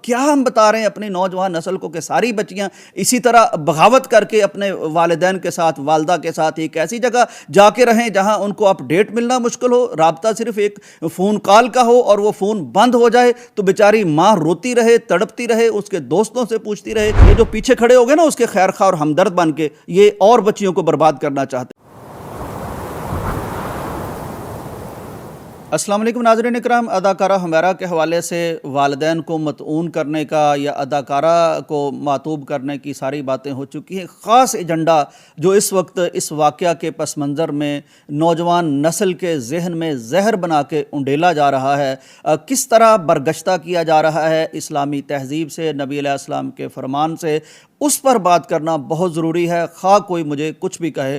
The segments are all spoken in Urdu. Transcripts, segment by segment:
کیا ہم بتا رہے ہیں اپنی نوجوان نسل کو کہ ساری بچیاں اسی طرح بغاوت کر کے اپنے والدین کے ساتھ، والدہ کے ساتھ ایک ایسی جگہ جا کے رہیں جہاں ان کو اپ ڈیٹ ملنا مشکل ہو، رابطہ صرف ایک فون کال کا ہو اور وہ فون بند ہو جائے تو بیچاری ماں روتی رہے، تڑپتی رہے، اس کے دوستوں سے پوچھتی رہے. یہ جو پیچھے کھڑے ہو گئے نا اس کے خیر خواہ اور ہمدرد بن کے، یہ اور بچیوں کو برباد کرنا چاہتے. السلام علیکم ناظرین اکرام. اداکارہ حمیرہ کے حوالے سے والدین کو مطعون کرنے کا یا اداکارہ کو معتوب کرنے کی ساری باتیں ہو چکی ہیں. خاص ایجنڈا جو اس وقت اس واقعہ کے پس منظر میں نوجوان نسل کے ذہن میں زہر بنا کے انڈیلا جا رہا ہے، کس طرح برگشتہ کیا جا رہا ہے اسلامی تہذیب سے، نبی علیہ السلام کے فرمان سے، اس پر بات کرنا بہت ضروری ہے، خواہ کوئی مجھے کچھ بھی کہے.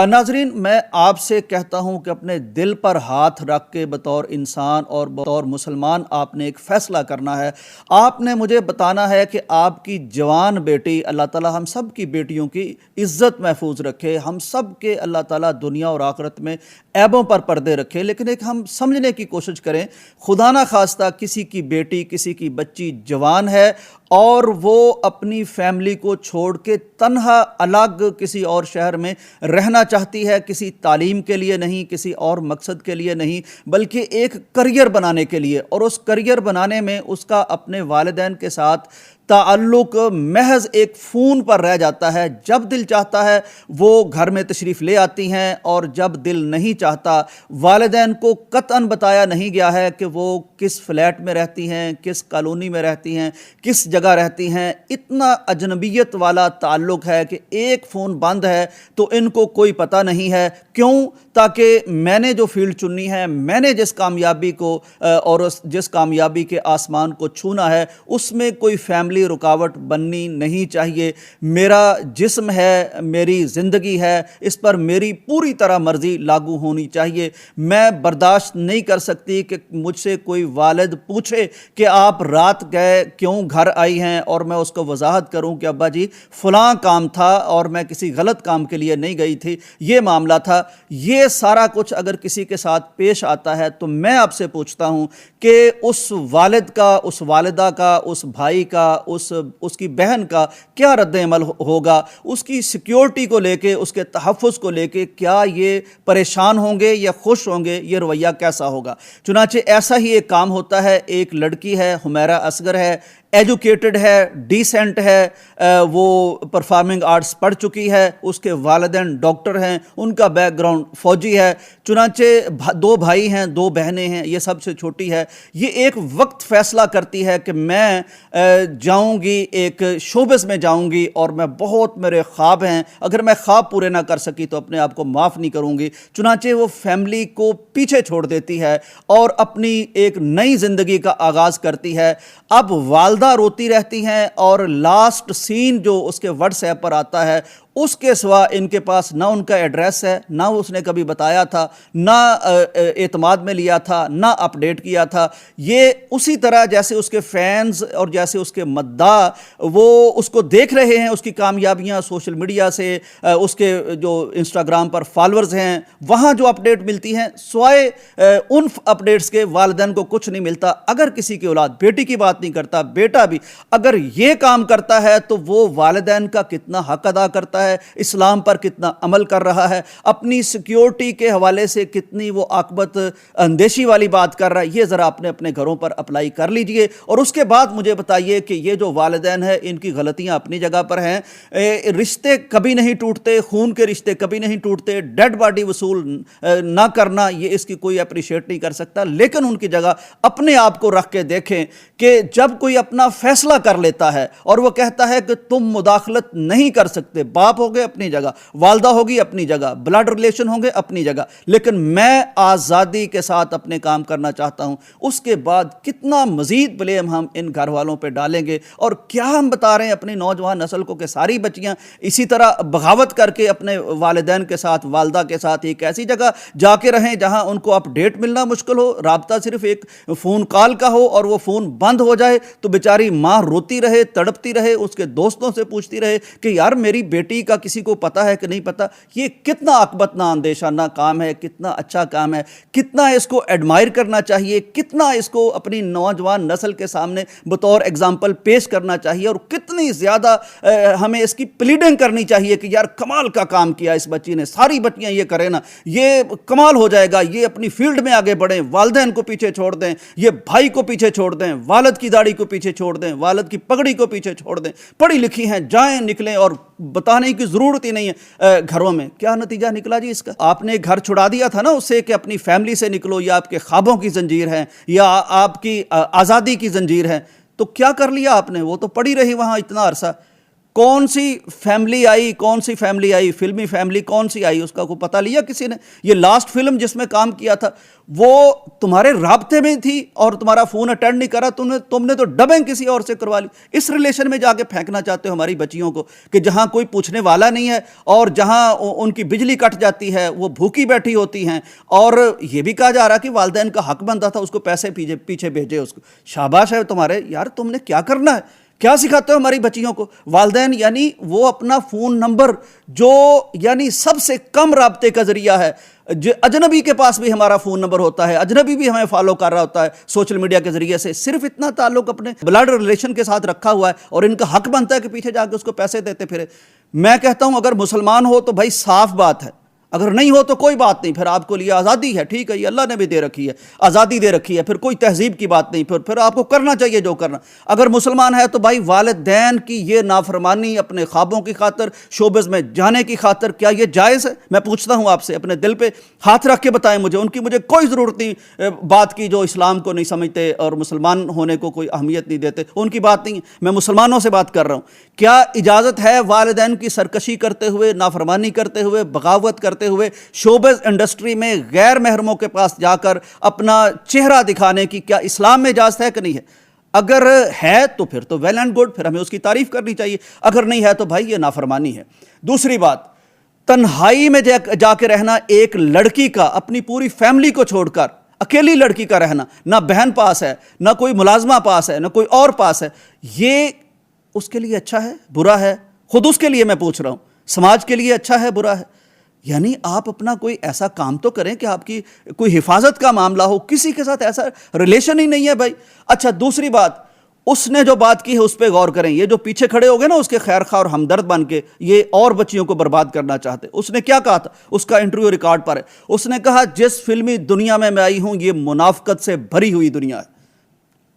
ناظرین، میں آپ سے کہتا ہوں کہ اپنے دل پر ہاتھ رکھ کے بطور انسان اور بطور مسلمان آپ نے ایک فیصلہ کرنا ہے. آپ نے مجھے بتانا ہے کہ آپ کی جوان بیٹی، اللہ تعالی ہم سب کی بیٹیوں کی عزت محفوظ رکھے، ہم سب کے اللہ تعالی دنیا اور آخرت میں عیبوں پر پردے رکھے، لیکن ایک ہم سمجھنے کی کوشش کریں، خدا نہ خواستہ کسی کی بیٹی، کسی کی بچی جوان ہے اور وہ اپنی فیملی کو چھوڑ کے تنہا الگ کسی اور شہر میں رہنا چاہتی ہے، کسی تعلیم کے لیے نہیں، کسی اور مقصد کے لیے نہیں، بلکہ ایک کریئر بنانے کے لیے، اور اس کریئر بنانے میں اس کا اپنے والدین کے ساتھ تعلق محض ایک فون پر رہ جاتا ہے. جب دل چاہتا ہے وہ گھر میں تشریف لے آتی ہیں، اور جب دل نہیں چاہتا والدین کو قطعاً بتایا نہیں گیا ہے کہ وہ کس فلیٹ میں رہتی ہیں، کس کالونی میں رہتی ہیں، کس جگہ رہتی ہیں. اتنا اجنبیت والا تعلق ہے کہ ایک فون بند ہے تو ان کو کوئی پتہ نہیں ہے. کیوں؟ تاکہ میں نے جو فیلڈ چننی ہے، میں نے جس کامیابی کو اور جس کامیابی کے آسمان کو چھونا ہے، اس میں کوئی فیملی رکاوٹ بننی نہیں چاہیے. میرا جسم ہے، میری زندگی ہے، اس پر میری پوری طرح مرضی لاگو ہونی چاہیے. میں برداشت نہیں کر سکتی کہ مجھ سے کوئی والد پوچھے کہ آپ رات گئے کیوں گھر آئی ہیں، اور میں اس کو وضاحت کروں کہ ابا جی فلاں کام تھا اور میں کسی غلط کام کے لیے نہیں گئی تھی، یہ معاملہ تھا. یہ سارا کچھ اگر کسی کے ساتھ پیش آتا ہے تو میں آپ سے پوچھتا ہوں کہ اس والد کا، اس والدہ کا، اس بھائی کا، اس کی بہن کا کیا رد عمل ہوگا؟ اس کی سیکیورٹی کو لے کے، اس کے تحفظ کو لے کے کیا یہ پریشان ہوں گے یا خوش ہوں گے؟ یہ رویہ کیسا ہوگا؟ چنانچہ ایسا ہی ایک کام ہوتا ہے. ایک لڑکی ہے، حمیرہ اصغر ہے، ایجوکیٹڈ ہے، ڈیسنٹ ہے، وہ پرفارمنگ آرٹس پڑھ چکی ہے، اس کے والدین ڈاکٹر ہیں، ان کا بیک گراؤنڈ فوجی ہے. چنانچہ دو بھائی ہیں، دو بہنیں ہیں، یہ سب سے چھوٹی ہے. یہ ایک وقت فیصلہ کرتی ہے کہ میں جاؤں گی، ایک شوبز میں جاؤں گی، اور میں بہت میرے خواب ہیں، اگر میں خواب پورے نہ کر سکی تو اپنے آپ کو معاف نہیں کروں گی. چنانچہ وہ فیملی کو پیچھے چھوڑ دیتی ہے اور اپنی ایک نئی زندگی کا آغاز کرتی ہے. اب والدہ روتی رہتی ہیں، اور لاسٹ سین جو اس کے واٹس ایپ پر آتا ہے اس کے سوا ان کے پاس نہ ان کا ایڈریس ہے، نہ اس نے کبھی بتایا تھا، نہ اعتماد میں لیا تھا، نہ اپ ڈیٹ کیا تھا. یہ اسی طرح جیسے اس کے فینز اور جیسے اس کے مداح وہ اس کو دیکھ رہے ہیں، اس کی کامیابیاں سوشل میڈیا سے، اس کے جو انسٹاگرام پر فالورز ہیں وہاں جو اپ ڈیٹ ملتی ہیں، سوائے ان اپ ڈیٹس کے والدین کو کچھ نہیں ملتا. اگر کسی کی اولاد، بیٹی کی بات نہیں کرتا، بیٹا بھی اگر یہ کام کرتا ہے تو وہ والدین کا کتنا حق ادا کرتا ہے، اسلام پر کتنا عمل کر رہا ہے، اپنی سیکیورٹی کے حوالے سے کتنی وہ عاقبت اندیشی والی بات کر رہا ہے. یہ ذرا اپنے گھروں پر اپلائی کر لیجئے، اور اس کے بعد مجھے بتائیے کہ یہ جو والدین ہیں ان کی غلطیاں اپنی جگہ پر ہیں. رشتے کبھی نہیں ٹوٹتے، خون کے رشتے کبھی نہیں ٹوٹتے. ڈیڈ باڈی وصول نہ کرنا یہ اس کی کوئی اپریشیٹ نہیں کر سکتا، لیکن ان کی جگہ اپنے آپ کو رکھ کے دیکھیں کہ جب کوئی اپنا فیصلہ کر لیتا ہے اور وہ کہتا ہے کہ تم مداخلت نہیں کر سکتے، باپ ہو گئے اپنی جگہ، والدہ ہوگی اپنی جگہ، بلڈ ریلیشن ہوں گے اپنی جگہ، لیکن میں آزادی کے ساتھ اپنے کام کرنا چاہتا ہوں، اس کے بعد کتنا مزید بلیم ہم ان گھر والوں پہ ڈالیں گے؟ اور کیا ہم بتا رہے ہیں اپنی نوجوان نسل کو کہ ساری بچیاں اسی طرح بغاوت کر کے اپنے والدین کے ساتھ، والدہ کے ساتھ ایک ایسی جگہ جا کے رہیں جہاں ان کو اپ ڈیٹ ملنا مشکل ہو، رابطہ صرف ایک فون کال کا ہو، اور وہ فون بند ہو جائے تو بیچاری ماں روتی رہے، تڑپتی رہے، اس کے دوستوں سے پوچھتی رہے کہ یار میری بیٹی پی کا کسی کو پتہ ہے کہ نہیں پتہ. یہ کتنا عاقبت اندیشانہ کام ہے, کتنا اچھا کام ہے, کتنا اس کو ایڈمائر کرنا چاہیے, کتنا اس کو اپنی نوجوان نسل کے سامنے بطور ایگزامپل پیش کرنا چاہیے, اور کتنی زیادہ ہمیں اس کی پلیڈنگ کرنی چاہیے کہ یار کمال کا کام کیا اس بچی نے, ساری بچیاں یہ کریں نا, یہ کمال ہو جائے گا, یہ اپنی فیلڈ میں آگے بڑھیں, والدین کو پیچھے چھوڑ دیں, یہ بھائی کو پیچھے چھوڑ دیں, والد کی داڑھی کو پیچھے چھوڑ دیں, والد کی پگڑی کو پیچھے چھوڑ دیں, پڑھی لکھی ہیں, جائیں نکلیں, اور بتانے کی ضرورت ہی نہیں ہے گھروں میں. کیا نتیجہ نکلا جی اس کا؟ آپ نے گھر چھڑا دیا تھا نا اس سے کہ اپنی فیملی سے نکلو, یا آپ کے خوابوں کی زنجیر ہے, یا آپ کی آزادی کی زنجیر ہے, تو کیا کر لیا آپ نے؟ وہ تو پڑی رہی وہاں اتنا عرصہ. کون سی فیملی آئی, فلمی فیملی کون سی آئی, اس کا کوئی پتہ لیا کسی نے؟ یہ لاسٹ فلم جس میں کام کیا تھا وہ تمہارے رابطے میں تھی اور تمہارا فون اٹینڈ نہیں کرا, تم نے تو ڈبنگ کسی اور سے کروا لی. اس ریلیشن میں جا کے پھینکنا چاہتے ہو ہماری بچیوں کو کہ جہاں کوئی پوچھنے والا نہیں ہے, اور جہاں ان کی بجلی کٹ جاتی ہے, وہ بھوکی بیٹھی ہوتی ہیں, اور یہ بھی کہا جا رہا کہ والدین کا حق بنتا تھا اس کو پیسے پیچھے بھیجے اس کو. شاباش ہے تمہارے یار, تم نے کیا کرنا ہے, کیا سکھاتے ہو ہماری بچیوں کو؟ والدین یعنی وہ اپنا فون نمبر جو یعنی سب سے کم رابطے کا ذریعہ ہے, اجنبی کے پاس بھی ہمارا فون نمبر ہوتا ہے, اجنبی بھی ہمیں فالو کر رہا ہوتا ہے سوشل میڈیا کے ذریعے سے, صرف اتنا تعلق اپنے بلڈ ریلیشن کے ساتھ رکھا ہوا ہے, اور ان کا حق بنتا ہے کہ پیچھے جا کے اس کو پیسے دیتے پھرے. میں کہتا ہوں اگر مسلمان ہو تو بھائی صاف بات ہے, اگر نہیں ہو تو کوئی بات نہیں, پھر آپ کو لیے آزادی ہے, ٹھیک ہے, یہ اللہ نے بھی دے رکھی ہے, آزادی دے رکھی ہے, پھر کوئی تہذیب کی بات نہیں, پھر آپ کو کرنا چاہیے جو کرنا. اگر مسلمان ہے تو بھائی والدین کی یہ نافرمانی اپنے خوابوں کی خاطر, شوبز میں جانے کی خاطر, کیا یہ جائز ہے؟ میں پوچھتا ہوں آپ سے, اپنے دل پہ ہاتھ رکھ کے بتائیں مجھے. ان کی مجھے کوئی ضرورت نہیں بات کی جو اسلام کو نہیں سمجھتے اور مسلمان ہونے کو کوئی اہمیت نہیں دیتے, ان کی بات نہیں, میں مسلمانوں سے بات کر رہا ہوں. کیا اجازت ہے والدین کی سرکشی کرتے ہوئے, نافرمانی کرتے ہوئے, بغاوت کرتے ہوئے شوبز انڈسٹری میں غیر محرموں کے پاس جا کر اپنا چہرہ دکھانے کی کیا اسلام میں اجازت ہے کہ نہیں ہے؟ اگر ہے تو پھر تو ویل اینڈ گڈ, پھر ہمیں اس کی تعریف کرنی چاہیے. اگر نہیں ہے تو بھائی یہ نافرمانی ہے. دوسری بات, تنہائی میں جا کے رہنا ایک لڑکی کا, اپنی پوری فیملی کو چھوڑ کر اکیلی لڑکی کا رہنا, نہ بہن پاس ہے, نہ کوئی ملازمہ پاس ہے, نہ کوئی اور پاس ہے, یہ اس کے لیے اچھا ہے برا ہے؟ خود اس کے لیے میں پوچھ رہا ہوں, سماج کے لیے اچھا ہے برا ہے؟ یعنی آپ اپنا کوئی ایسا کام تو کریں کہ آپ کی کوئی حفاظت کا معاملہ ہو, کسی کے ساتھ ایسا ریلیشن ہی نہیں ہے بھائی. اچھا دوسری بات, اس نے جو بات کی ہے اس پہ غور کریں. یہ جو پیچھے کھڑے ہو گئے نا اس کے خیر خواہ اور ہمدرد بن کے, یہ اور بچیوں کو برباد کرنا چاہتے. اس نے کیا کہا تھا, اس کا انٹرویو ریکارڈ پر ہے, اس نے کہا جس فلمی دنیا میں آئی ہوں یہ منافقت سے بھری ہوئی دنیا ہے.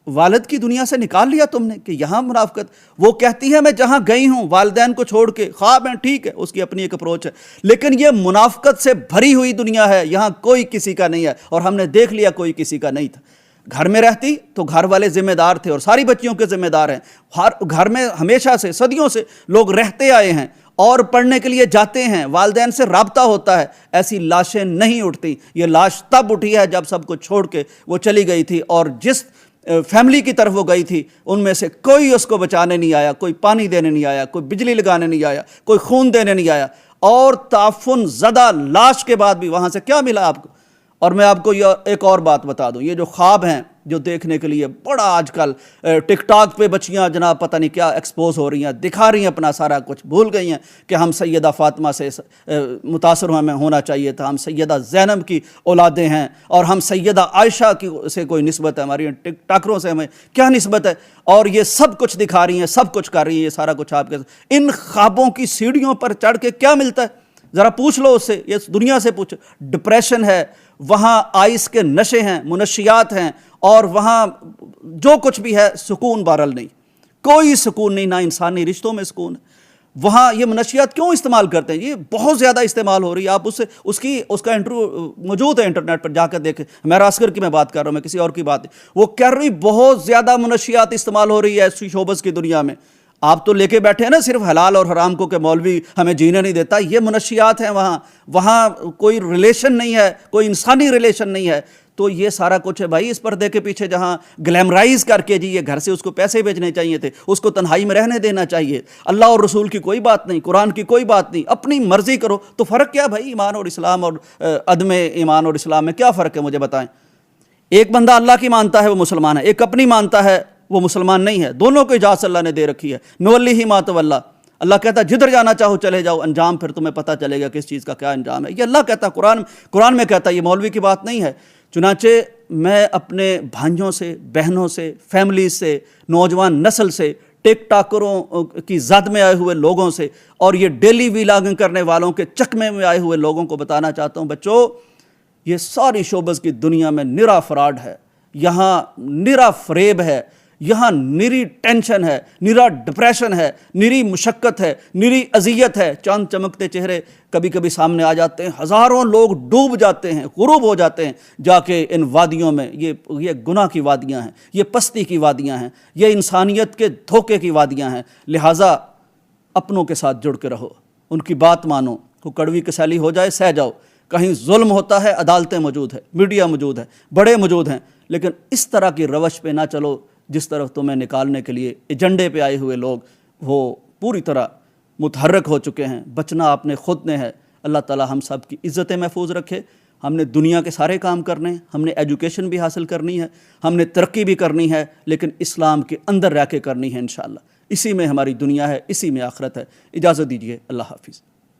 والد کی دنیا سے نکال لیا تم نے کہ یہاں منافقت. وہ کہتی ہے میں جہاں گئی ہوں والدین کو چھوڑ کے, خواب ہیں ٹھیک ہے, اس کی اپنی ایک اپروچ ہے, لیکن یہ منافقت سے بھری ہوئی دنیا ہے, یہاں کوئی کسی کا نہیں ہے, اور ہم نے دیکھ لیا کوئی کسی کا نہیں تھا. گھر میں رہتی تو گھر والے ذمہ دار تھے, اور ساری بچیوں کے ذمہ دار ہیں. ہر گھر میں ہمیشہ سے صدیوں سے لوگ رہتے آئے ہیں اور پڑھنے کے لیے جاتے ہیں, والدین سے رابطہ ہوتا ہے. ایسی لاشیں نہیں اٹھتی. یہ لاش تب اٹھی ہے جب سب کو چھوڑ کے وہ چلی گئی تھی, اور جس فیملی کی طرف وہ گئی تھی ان میں سے کوئی اس کو بچانے نہیں آیا, کوئی پانی دینے نہیں آیا, کوئی بجلی لگانے نہیں آیا, کوئی خون دینے نہیں آیا. اور تعفن زدہ لاش کے بعد بھی وہاں سے کیا ملا آپ کو؟ اور میں آپ کو یہ ایک اور بات بتا دوں, یہ جو خواب ہیں جو دیکھنے کے لیے بڑا آج کل ٹک ٹاک پہ بچیاں جناب پتہ نہیں کیا ایکسپوز ہو رہی ہیں, دکھا رہی ہیں اپنا سارا کچھ, بھول گئی ہیں کہ ہم سیدہ فاطمہ سے متاثر ہمیں ہونا چاہیے تھا, ہم سیدہ زینب کی اولادیں ہیں, اور ہم سیدہ عائشہ کی سے کوئی نسبت ہے, ہماری ٹک ٹاکروں سے ہمیں کیا نسبت ہے, اور یہ سب کچھ دکھا رہی ہیں, سب کچھ کر رہی ہیں, یہ سارا کچھ آپ کے. ان خوابوں کی سیڑھیوں پر چڑھ کے کیا ملتا ہے؟ ذرا پوچھ لو اس سے, یہ دنیا سے پوچھو. ڈپریشن ہے وہاں, آئس کے نشے ہیں, منشیات ہیں, اور وہاں جو کچھ بھی ہے سکون بہرحال نہیں, کوئی سکون نہیں, نہ انسانی رشتوں میں سکون ہے. وہاں یہ منشیات کیوں استعمال کرتے ہیں؟ یہ بہت زیادہ استعمال ہو رہی ہے. آپ اس کا انٹرویو موجود ہے انٹرنیٹ پر, جا کر دیکھیں. میرا عسکر کی میں بات کر رہا ہوں, میں کسی اور کی بات نہیں. وہ کہہ رہی بہت زیادہ منشیات استعمال ہو رہی ہے ایسی شعبز کی دنیا میں. آپ تو لے کے بیٹھے ہیں نا صرف حلال اور حرام کو کہ مولوی ہمیں جینے نہیں دیتا. یہ منشیات ہیں وہاں کوئی ریلیشن نہیں ہے, کوئی انسانی ریلیشن نہیں ہے. تو یہ سارا کچھ ہے بھائی اس پردے کے پیچھے, جہاں گلیمرائز کر کے جی یہ گھر سے اس کو پیسے بھیجنے چاہیے تھے, اس کو تنہائی میں رہنے دینا چاہیے. اللہ اور رسول کی کوئی بات نہیں, قرآن کی کوئی بات نہیں, اپنی مرضی کرو. تو فرق کیا بھائی ایمان اور اسلام اور عدم ایمان اور اسلام میں کیا فرق ہے مجھے بتائیں. ایک بندہ اللہ کی مانتا ہے وہ مسلمان ہے, ایک اپنی مانتا ہے وہ مسلمان نہیں ہے. دونوں کو اجازت اللہ نے دے رکھی ہے. نولی ہی ما تولا, اللہ کہتا ہے جدھر جانا چاہو چلے جاؤ، انجام پھر تمہیں پتہ چلے گا کس چیز کا کیا انجام ہے۔ یہ اللہ کہتا ہے، قرآن میں کہتا ہے، یہ مولوی کی بات نہیں ہے۔ چنانچہ میں اپنے بھائیوں سے، بہنوں سے، فیملیز سے، نوجوان نسل سے، ٹک ٹاکروں کی زد میں آئے ہوئے لوگوں سے، اور یہ ڈیلی ویلاگنگ کرنے والوں کے چکمے میں آئے ہوئے لوگوں کو بتانا چاہتا ہوں، بچوں یہ ساری شوبز کی دنیا میں نرا فراڈ ہے، یہاں نرا فریب ہے، یہاں نری ٹینشن ہے، نرا ڈپریشن ہے، نری مشقت ہے، نری اذیت ہے۔ چاند چمکتے چہرے کبھی کبھی سامنے آ جاتے ہیں، ہزاروں لوگ ڈوب جاتے ہیں، غروب ہو جاتے ہیں جا کے ان وادیوں میں۔ یہ گناہ کی وادیاں ہیں، یہ پستی کی وادیاں ہیں، یہ انسانیت کے دھوکے کی وادیاں ہیں۔ لہٰذا اپنوں کے ساتھ جڑ کے رہو، ان کی بات مانو، کو کڑوی کسیلی ہو جائے سہ جاؤ۔ کہیں ظلم ہوتا ہے، عدالتیں موجود ہیں، میڈیا موجود ہے، بڑے موجود ہیں، لیکن اس طرح کی روش پہ نہ چلو جس طرف تمہیں نکالنے کے لیے ایجنڈے پہ آئے ہوئے لوگ وہ پوری طرح متحرک ہو چکے ہیں۔ بچنا آپ نے خود نے ہے۔ اللہ تعالی ہم سب کی عزتیں محفوظ رکھے۔ ہم نے دنیا کے سارے کام کرنے ہیں، ہم نے ایجوکیشن بھی حاصل کرنی ہے، ہم نے ترقی بھی کرنی ہے، لیکن اسلام کے اندر رہ کے کرنی ہے انشاءاللہ۔ اسی میں ہماری دنیا ہے، اسی میں آخرت ہے۔ اجازت دیجیے، اللہ حافظ۔